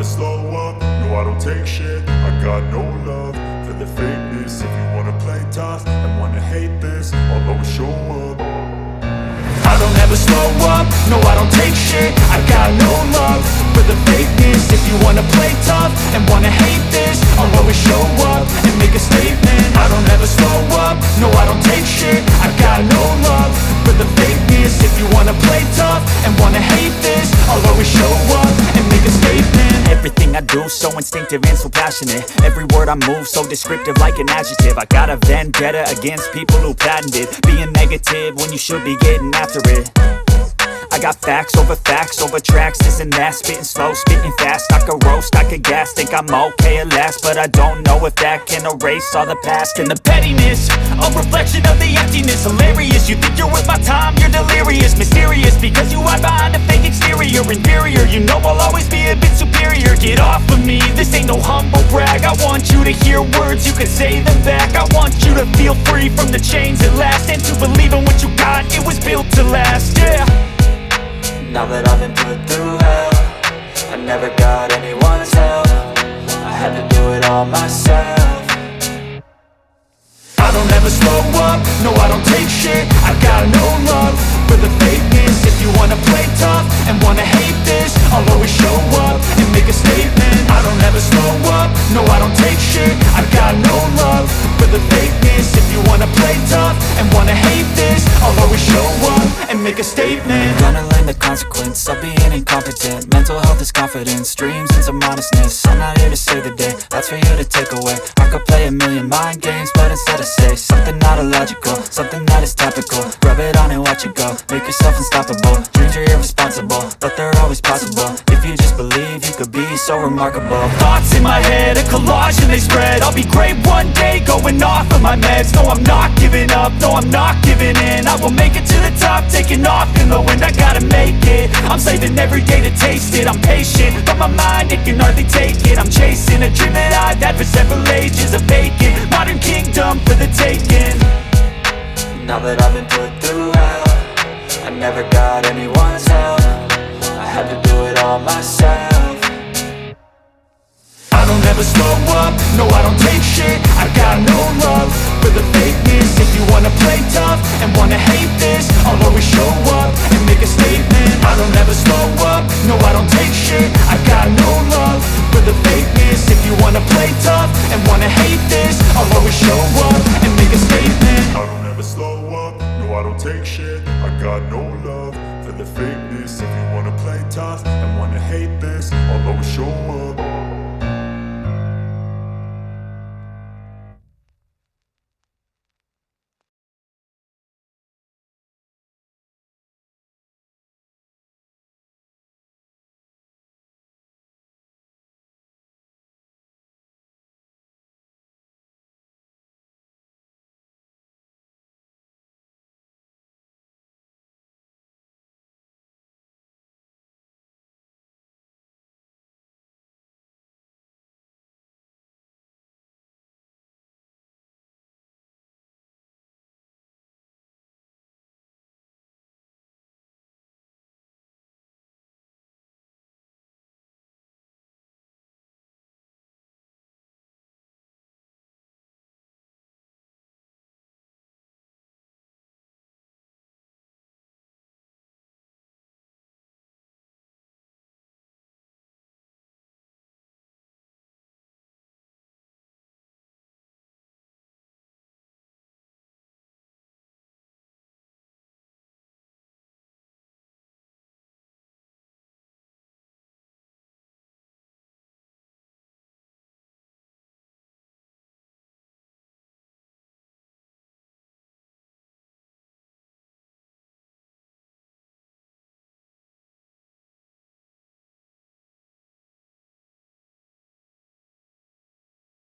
slow up, no I don't take shit. I got no love for the fakeness. If you wanna play tough and wanna hate this, I'll always show up. I don't ever slow up, no I don't take shit. I got no love for the fakeness. If you wanna play tough and wanna hate this, I'll always show up and make a statement. I don't ever slow up, no I don't take shit. I got no love for the fakeness. If you wanna play tough and wanna hate this, I'll always show up and make a statement. Everything I do so instinctive and so passionate. Every word I move so descriptive like an adjective. I got a vendetta against people who patented being negative when you should be getting after it. I got facts over tracks, this and that. Spitting slow, spitting fast, I could roast, I could gas. Think I'm okay at last, but I don't know if that can erase all the past. And the pettiness, a reflection of the emptiness. Hilarious, you think you're worth my time, you're delirious. Mysterious, because you hide behind a fake exterior. Inferior, you know I'll always be a bit superior. Get off of me, this ain't no humble brag. I want you to hear words, you can say them back. I want you to feel free from the chains at last, and to believe in what you got, it was built to last, yeah. Now that I've been put through hell, I never got anyone's help. I had to do it all myself. I don't ever slow up, no I don't take shit. I got no love for the fakeness. If you wanna play tough and wanna hate this, I'll always show up and make a statement. I don't ever slow up, no I don't take shit. I got no love for the fakeness. If you wanna play tough and wanna hate this, I'll always show up and make a statement. Gonna learn the consequence of being incompetent. Mental health is confidence, dreams and some modestness. I'm not here to save the day, that's for you to take away. I could play a million mind games, but instead I say something not illogical, something that is topical. Rub it on and watch it go, make yourself unstoppable. Dreams are irresponsible, but they're always possible. If you just believe, you could be so remarkable. Thoughts in my head, a collage and they spread. I'll be great one day, going off of my meds. No, I'm not giving up, no, I'm not giving in. I will make it to the top, taking off in the wind. I gotta make it, I'm saving every day to taste it. I'm patient, but my mind, it can hardly take it. I'm chasing a dream that I've had for several ages. A vacant, modern kingdom for the taking. Now that I've been put through hell, I never got anyone's help. I had to do it all myself. I don't ever slow up, no I don't take shit. I got no love for the fakeness. If you wanna play tough and wanna hate this, I'll always show up and make a statement. I don't ever slow up, no I don't take shit. I got no love for the fakeness. If you wanna play tough and wanna hate